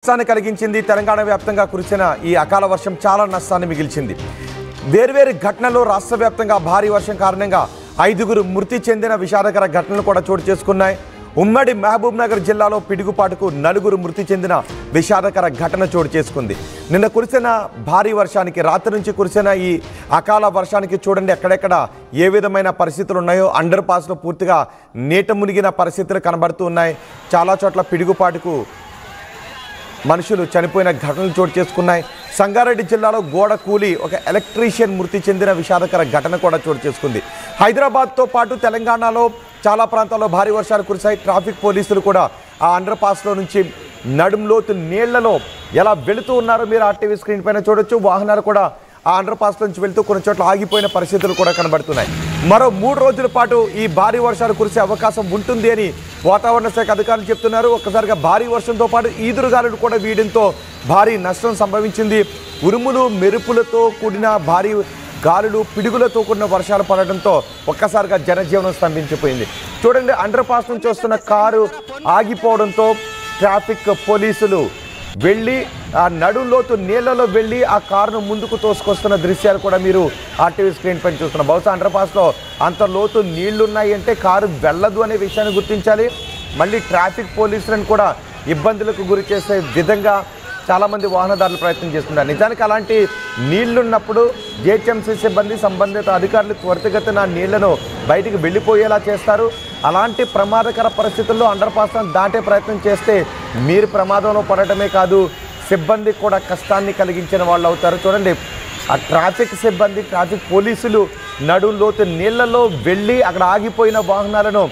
నష్టాన్ని కలిగించింది. తెలంగాణ వ్యాప్తంగా కురిసిన ఈ అకాల వర్షం చాలా నష్టాన్ని మిగిల్చింది. వేర్వేరు ఘటనలు రాష్ట్ర వ్యాప్తంగా భారీ వర్షం కారణంగా 5గురు మృతి చెందిన విషాదకర ఘటనలు కూడా చోటు చేసుకున్నాయి. ఉమ్మడి మహబూబ్ నగర్ జిల్లాలో పిడుగుపాటుకు 4 మృతి చెందిన విషాదకర ఘటన చోటు చేసుకుంది. నిన్న కురిసిన భారీ వర్షానికి, రాత్రి నుంచి కురిసిన ఈ అకాల వర్షానికి చూడండి ఎక్కడెక్కడ ఏ విధమైన పరిస్థితులు ఉన్నాయో. అండర్ పాస్లో పూర్తిగా నీట మునిగిన పరిస్థితులు కనబడుతూ ఉన్నాయి. చాలా చోట్ల పిడుగుపాటుకు మనుషులు చనిపోయిన ఘటనలు చోటు చేసుకున్నాయి. సంగారెడ్డి జిల్లాలో గోడ కూలి ఒక ఎలక్ట్రీషియన్ మృతి చెందిన విషాదకర ఘటన కూడా చోటు చేసుకుంది. హైదరాబాద్తో పాటు తెలంగాణలో చాలా ప్రాంతాల్లో భారీ వర్షాలు కురిశాయి. ట్రాఫిక్ పోలీసులు కూడా ఆ అండర్ పాస్లో నుంచి నడుంలోతు నీళ్లలో ఎలా వెళుతూ ఉన్నారో మీరు ఆర్టీవీ స్క్రీన్ పైన చూడొచ్చు. వాహనాలు కూడా ఆ అండర్ పాస్ నుంచి వెళ్తూ కొన్ని చోట్ల ఆగిపోయిన పరిస్థితులు కూడా కనబడుతున్నాయి. మరో 3 రోజుల పాటు ఈ భారీ వర్షాలు కురిసే అవకాశం ఉంటుంది అని వాతావరణ శాఖ అధికారులు చెప్తున్నారు. ఒక్కసారిగా భారీ వర్షంతో పాటు ఈదురుగాలులు కూడా వీయడంతో భారీ నష్టం సంభవించింది. ఉరుములు మెరుపులతో కూడిన భారీ గాలులు, పిడుగులతో కూడిన వర్షాలు పడడంతో ఒక్కసారిగా జనజీవనం స్తంభించిపోయింది. చూడండి, అండర్ పాస్ నుంచి వస్తున్న కారు ఆగిపోవడంతో ట్రాఫిక్ పోలీసులు వెళ్ళి ఆ నడుంలోతు నీళ్లలో వెళ్ళి ఆ కారును ముందుకు తోసుకొస్తున్న దృశ్యాలు కూడా మీరు ఆర్టీవీ స్క్రీన్ పైన చూస్తున్నారు. బహుశా అండర్ పాస్లో అంత లోతు నీళ్లున్నాయి అంటే కారు వెళ్ళదు అనే విషయాన్ని గుర్తించాలి. మళ్ళీ ట్రాఫిక్ పోలీసులను కూడా ఇబ్బందులకు గురి చేసే విధంగా చాలామంది వాహనదారులు ప్రయత్నం చేస్తున్నారు. నిజానికి అలాంటి నీళ్లున్నప్పుడు జిహెచ్ఎంసీ సిబ్బంది, సంబంధిత అధికారులు త్వరితగతిన నీళ్లను బయటికి వెళ్ళిపోయేలా చేస్తారు. అలాంటి ప్రమాదకర పరిస్థితుల్లో అండర్ పాస్ను దాటే ప్రయత్నం చేస్తే మీరు ప్రమాదంలో పడటమే కాదు, సిబ్బంది కూడా కష్టాన్ని కలిగించిన వాళ్ళు అవుతారు. చూడండి, ఆ ట్రాఫిక్ సిబ్బంది, ట్రాఫిక్ పోలీసులు నడుంలోతు నీళ్లలో వెళ్ళి అక్కడ ఆగిపోయిన వాహనాలను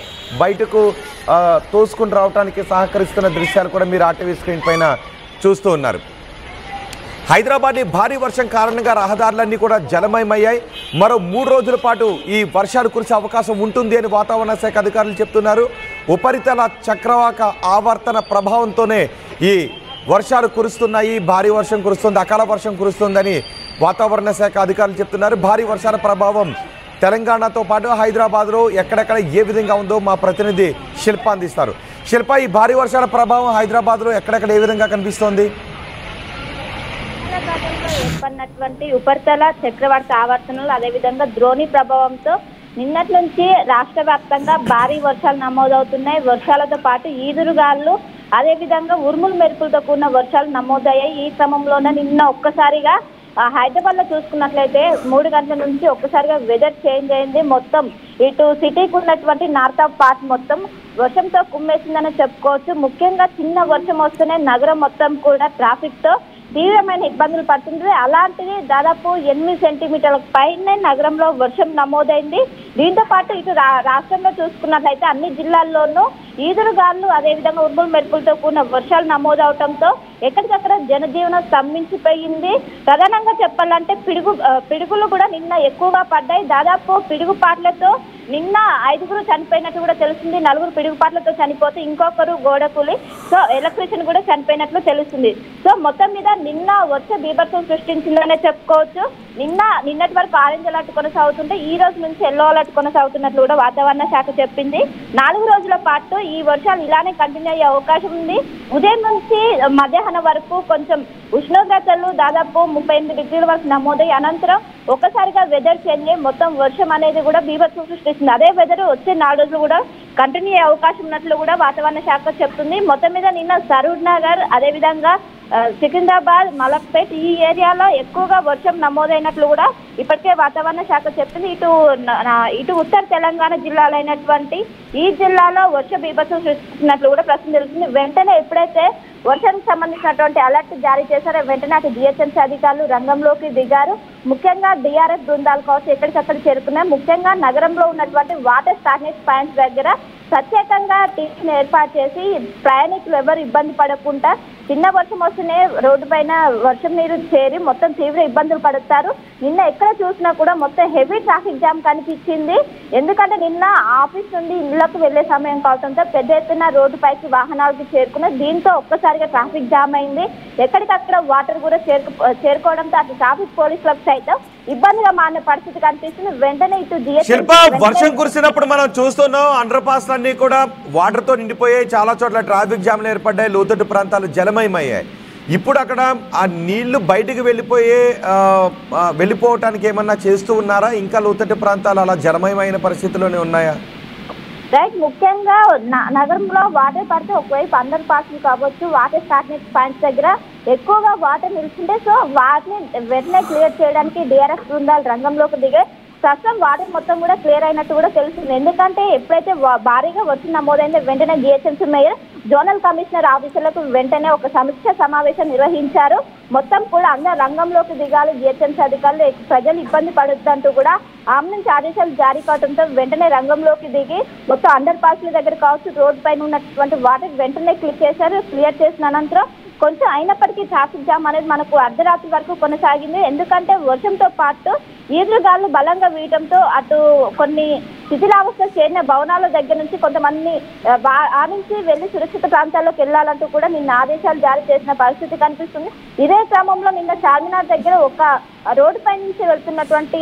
బయటకు తోసుకుని రావడానికి సహకరిస్తున్న దృశ్యాలు కూడా మీరు ఆర్టీవీ స్క్రీన్ పైన చూస్తూ ఉన్నారు. హైదరాబాద్ భారీ వర్షం కారణంగా రహదారులన్నీ కూడా జలమయమయ్యాయి. మరో 3 రోజుల పాటు ఈ వర్షాలు కురిసే అవకాశం ఉంటుంది అని వాతావరణ శాఖ అధికారులు చెప్తున్నారు. ఉపరితల చక్రవాక ఆవర్తన ప్రభావంతోనే ఈ వర్షాలు కురుస్తున్నాయి. భారీ వర్షం కురుస్తుంది, అకాల వర్షం కురుస్తుందని వాతావరణ శాఖ అధికారులు చెప్తున్నారు. భారీ వర్షాల ప్రభావం తెలంగాణతో పాటు హైదరాబాద్లో ఎక్కడెక్కడ ఏ విధంగా ఉందో మా ప్రతినిధి శిల్ప అందిస్తారు. శిల్ప, ఈ భారీ వర్షాల ప్రభావం హైదరాబాద్లో ఎక్కడెక్కడ ఏ విధంగా కనిపిస్తోంది? ఏర్పడినటువంటి ఉపరితల చక్రవాక ఆవర్తనలు, అదేవిధంగా ద్రోణి ప్రభావంతో నిన్నటి నుంచి రాష్ట్ర వ్యాప్తంగా భారీ వర్షాలు నమోదవుతున్నాయి. వర్షాలతో పాటు ఈదురుగాలు, అదేవిధంగా ఉరుములు మెరుపులతో కూడిన వర్షాలు నమోదయ్యాయి. ఈ క్రమంలోనే నిన్న ఒక్కసారిగా హైదరాబాద్ లో చూసుకున్నట్లయితే 3 గంటల నుంచి ఒక్కసారిగా వెదర్ చేంజ్ అయింది. మొత్తం ఇటు సిటీకి ఉన్నటువంటి నార్త్ ఆఫ్ పార్ట్ మొత్తం వర్షంతో కుమ్మేసిందని చెప్పుకోవచ్చు. ముఖ్యంగా చిన్న వర్షం వస్తేనే నగరం మొత్తం కూడా ట్రాఫిక్ తో తీవ్రమైన ఇబ్బందులు పడుతుంది. అలాంటిది దాదాపు 8 సెంటీమీటర్ల పైనే నగరంలో వర్షం నమోదైంది. దీంతో పాటు ఇటు రాష్ట్రంలో చూసుకున్నట్లయితే అన్ని జిల్లాల్లోనూ ఈదురుగాలు, అదేవిధంగా ఉరుములు మెరుపులతో కూడిన వర్షాలు నమోదవడంతో ఎక్కడికక్కడ జనజీవనం స్తంభించిపోయింది. ప్రధానంగా చెప్పాలంటే పిడుగులు కూడా నిన్న ఎక్కువగా పడ్డాయి. దాదాపు పిడుగుపాట్లతో నిన్న 5గురు చనిపోయినట్టు కూడా తెలిసింది. 4 పిడుగుపాట్లతో చనిపోతే ఇంకొకరు గోడకూలి, సో ఎలక్ట్రీషియన్ కూడా చనిపోయినట్లు తెలుస్తుంది. సో మొత్తం మీద నిన్న వర్ష బీభత్సం సృష్టించిందనే చెప్పుకోవచ్చు. నిన్నటి వరకు ఆరెంజ్ అలర్ట్ కొనసాగుతుంటే ఈ రోజు నుంచి ఎల్లో అలర్ట్ కొనసాగుతున్నట్లు కూడా వాతావరణ శాఖ చెప్పింది. 4 రోజుల పాటు ఈ వర్షాలు ఇలానే కంటిన్యూ అయ్యే అవకాశం ఉంది. ఉదయం నుంచి మధ్యాహ్నం వరకు కొంచెం ఉష్ణోగ్రతలు దాదాపు 38 డిగ్రీల వరకు నమోదై అనంతరం ఒక్కసారిగా వెదర్ చేంజ్ అయ్యి మొత్తం వర్షం అనేది కూడా బీభత్సం సృష్టిస్తుంది. అదే వెదర్ వచ్చే 4 రోజులు కూడా కంటిన్యూ అయ్యే అవకాశం ఉన్నట్లు కూడా వాతావరణ శాఖ చెప్తుంది. మొత్తం మీద నిన్న సరూర్ నగర్, అదేవిధంగా సికింద్రాబాద్, మలక్పేట్ ఈ ఏరియాలో ఎక్కువగా వర్షం నమోదైనట్లు కూడా ఇప్పటికే వాతావరణ శాఖ చెప్తుంది. ఇటు ఉత్తర తెలంగాణ జిల్లాలైనటువంటి ఈ జిల్లాలో వర్ష బీభత్సం సృష్టించినట్లు కూడా ప్రస్తుతం తెలుస్తుంది. వెంటనే ఎప్పుడైతే వర్షానికి సంబంధించినటువంటి అలర్ట్ జారీ చేశారో వెంటనే అటు జిహెచ్ఎంసీ అధికారులు రంగంలోకి దిగారు. ముఖ్యంగా డిఆర్ఎఫ్ బృందాలు కావచ్చు ఎక్కడికక్కడ చేరుకున్నాయి. ముఖ్యంగా నగరంలో ఉన్నటువంటి వాటర్ స్టాగ్నేషన్ పాయింట్స్ దగ్గర ప్రత్యేకంగా టీమ్స్ ఏర్పాటు చేసి ప్రయాణికులు ఎవరు ఇబ్బంది పడకుండా, చిన్న వర్షం వస్తేనే రోడ్డు పైన వర్షం నీరు చేరి మొత్తం తీవ్ర ఇబ్బందులు పడతారు. నిన్న ఎక్కడ చూసినా కూడా మొత్తం హెవీ ట్రాఫిక్ జామ్ కనిపించింది. ఎందుకంటే నిన్న ఆఫీస్ నుండి ఇళ్లకు వెళ్లే సమయం కావడంతో పెద్ద ఎత్తున రోడ్డు పైకి వాహనాలకి చేరుకున్నాయి. దీంతో ఒక్కసారిగా ట్రాఫిక్ జామ్ అయింది. ఎక్కడికక్కడ వాటర్ కూడా చేరుకోవడంతో అటు ట్రాఫిక్ పోలీసులకు సైతం ఇబ్బందిగా మారిన పరిస్థితి కనిపిస్తుంది. వెంటనే ఇటు శిల్ప, వర్షం కురిసినప్పుడు మనం చూస్తున్నాం అండర్ పాస్ అన్ని కూడా వాటర్ తో నిండిపోయాయి, చాలా చోట్ల ట్రాఫిక్ జామ్లు ఏర్పడ్డాయి, లోతట్టు ప్రాంతాలు జలమయమయ్యాయి. ఇప్పుడు అక్కడ ఆ నీళ్లు బయటికి వెళ్ళిపోవటానికి ఏమన్నా చేస్తూ ఉన్నారా? ఇంకా లోతట్టు ప్రాంతాలు అలా జలమయమైన పరిస్థితిలోనే ఉన్నాయా? రైట్, ముఖ్యంగా నగరంలో వాటర్ పడితే ఒకవైపు అండర్ పాస్లు కావచ్చు, వాటర్ స్టాగ్నేట్ పాయింట్స్ దగ్గర ఎక్కువగా వాటర్ నిలిచింటే సో వాటిని వెంటనే క్లియర్ చేయడానికి డిఆర్ఎఫ్ బృందాలు రంగంలోకి దిగే ప్రస్తుతం వాటర్ మొత్తం కూడా క్లియర్ అయినట్టు కూడా తెలుస్తుంది. ఎందుకంటే ఎప్పుడైతే భారీగా వర్షం నమోదైందో వెంటనే జిహెచ్ఎంసీ మేయర్ జోనల్ కమిషనర్ ఆఫీసులకు వెంటనే ఒక సమీక్ష సమావేశం నిర్వహించారు. మొత్తం కూడా అందరూ రంగంలోకి దిగాలి, జిహెచ్ఎంసీ అధికారులు ప్రజలు ఇబ్బంది పడొద్దంటూ కూడా ఆమె నుంచి ఆదేశాలు జారీ కావడంతో వెంటనే రంగంలోకి దిగి మొత్తం అండర్ పాస్ల దగ్గర కావచ్చు, రోడ్డు పైన ఉన్నటువంటి వాటర్ వెంటనే క్లియర్ చేసిన అనంతరం కొంచెం అయినప్పటికీ ట్రాఫిక్ జామ్ అనేది మనకు అర్ధరాత్రి వరకు కొనసాగింది. ఎందుకంటే వర్షంతో పాటు ఈదురుగాలు బలంగా వీయడంతో అటు కొన్ని శిథిలావస్థ చేరిన భవనాల దగ్గర నుంచి కొంతమంది ఆ నుంచి వెళ్లి సురక్షిత ప్రాంతాల్లోకి వెళ్లాలంటూ కూడా నిన్న ఆదేశాలు జారీ చేసిన పరిస్థితి కనిపిస్తుంది. ఇదే క్రమంలో నిన్న చార్మినార్ దగ్గర ఒక రోడ్డు పై నుంచి వెళ్తున్నటువంటి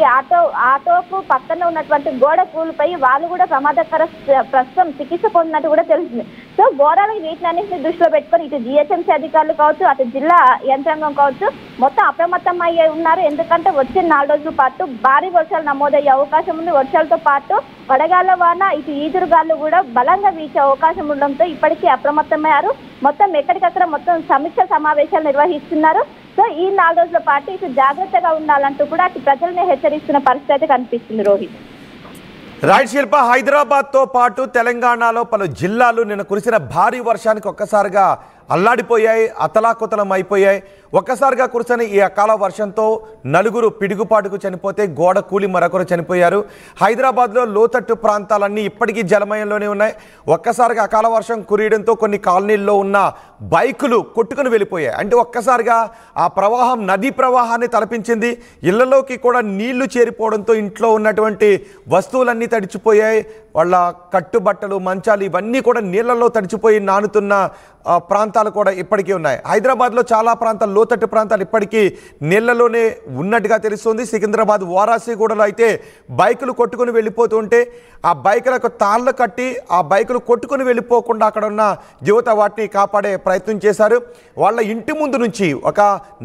ఆటోకు పక్కన ఉన్నటువంటి గోడ కూలిపై వాళ్ళు కూడా ప్రమాదకర ప్రస్తుతం చికిత్స పొందినట్టు కూడా తెలిసింది. సో ఓవరాల్ వీటినన్నింటినీ దృష్టిలో పెట్టుకొని ఇటు జిహెచ్ఎంసీ అధికారులు కావచ్చు, అటు జిల్లా యంత్రాంగం కావచ్చు మొత్తం అప్రమత్తం అయ్యే ఉన్నారు. ఎందుకంటే వచ్చే 4 రోజుల పాటు భారీ వర్షాలు నమోదయ్యే అవకాశం ఉంది. వర్షాలతో పాటు వడగాళ్ల వాన, ఇటు ఈదురుగాలు కూడా బలంగా వీచే అవకాశం ఉండడంతో ఇప్పటికీ అప్రమత్తమయ్యారు. మొత్తం ఎక్కడికక్కడ మొత్తం సమీక్ష సమావేశాలు నిర్వహిస్తున్నారు. సో ఈ 4 రోజుల పాటు ఇటు జాగ్రత్తగా ఉండాలంటూ కూడా అటు ప్రజల్ని హెచ్చరిస్తున్న పరిస్థితి కనిపిస్తుంది. రోహిత్, రైట్ శిల్ప, హైదరాబాద్తో పాటు తెలంగాణలో పలు జిల్లాలు నిన్న కురిసిన భారీ వర్షానికి ఒక్కసారిగా అల్లాడిపోయాయి, అతలాకుతలం అయిపోయాయి. ఒక్కసారిగా కురిసిన ఈ అకాల వర్షంతో 4 పిడుగుపాటుకు చనిపోతే గోడ కూలి మరొకరు చనిపోయారు. హైదరాబాద్లో లోతట్టు ప్రాంతాలన్నీ ఇప్పటికీ జలమయంలోనే ఉన్నాయి. ఒక్కసారిగా అకాల వర్షం కురియడంతో కొన్ని కాలనీల్లో ఉన్న బైకులు కొట్టుకుని వెళ్ళిపోయాయి. అంటే ఒక్కసారిగా ఆ ప్రవాహం నదీ ప్రవాహాన్ని తలపించింది. ఇళ్లలోకి కూడా నీళ్లు చేరిపోవడంతో ఇంట్లో ఉన్నటువంటి వస్తువులన్నీ తడిచిపోయాయి. వాళ్ళ కట్టుబట్టలు, మంచాలు ఇవన్నీ కూడా నీళ్లలో తడిచిపోయి నానుతున్న ప్రాంతాలు కూడా ఇప్పటికీ ఉన్నాయి. హైదరాబాద్లో చాలా ప్రాంతాలు, లోతట్టు ప్రాంతాలు ఇప్పటికీ నీళ్లలోనే ఉన్నట్టుగా తెలుస్తుంది. సికింద్రాబాద్, వారాసిగూడలో అయితే బైకులు కొట్టుకుని వెళ్ళిపోతుంటే ఆ బైకులకు తాళ్ళు కట్టి ఆ బైకులు కొట్టుకుని వెళ్ళిపోకుండా అక్కడ ఉన్న యువత వాటిని కాపాడే ప్రయత్నం చేశారు. వాళ్ళ ఇంటి ముందు నుంచి ఒక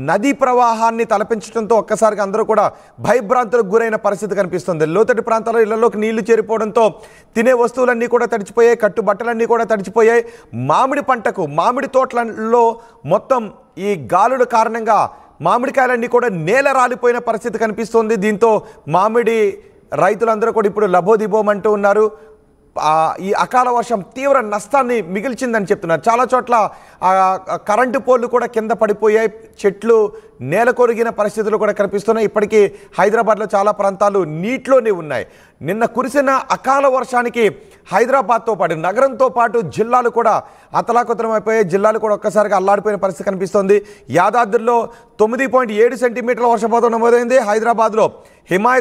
నదీ ప్రవాహాన్ని తలపించడంతో ఒక్కసారిగా అందరూ కూడా భయభ్రాంతులకు గురైన పరిస్థితి కనిపిస్తుంది. లోతట్టు ప్రాంతాల్లో ఇళ్లలోకి నీళ్లు చేరిపోవడంతో తినే వస్తువులన్నీ కూడా తడిచిపోయాయి, కట్టుబట్టలన్నీ కూడా తడిచిపోయాయి. మామిడి పంటకు, మామిడి తోటలలో మొత్తం ఈ గాలుల కారణంగా మామిడికాయలన్నీ కూడా నేల రాలిపోయిన పరిస్థితి కనిపిస్తుంది. దీంతో మామిడి రైతులందరూ కూడా ఇప్పుడు లబోదిబోమంటూ ఉన్నారు. ఈ అకాల వర్షం తీవ్ర నష్టాన్ని మిగిల్చిందని చెప్తున్నారు. చాలా చోట్ల కరెంటు పోల్లు కూడా కింద పడిపోయాయి, చెట్లు నేల కొరిగిన పరిస్థితులు కూడా కనిపిస్తున్నాయి. ఇప్పటికీ హైదరాబాద్లో చాలా ప్రాంతాలు నీటిలోనే ఉన్నాయి. నిన్న కురిసిన అకాల వర్షానికి హైదరాబాద్తో పాటు నగరంతో పాటు జిల్లాలు కూడా అతలాకుతలం అయిపోయాయి. జిల్లాలు కూడా ఒక్కసారిగా అల్లాడిపోయిన పరిస్థితి కనిపిస్తోంది. యాదాద్రిలో 9.7 సెంటీమీటర్ల వర్షపాతం నమోదైంది. హైదరాబాద్లో హిమాయత్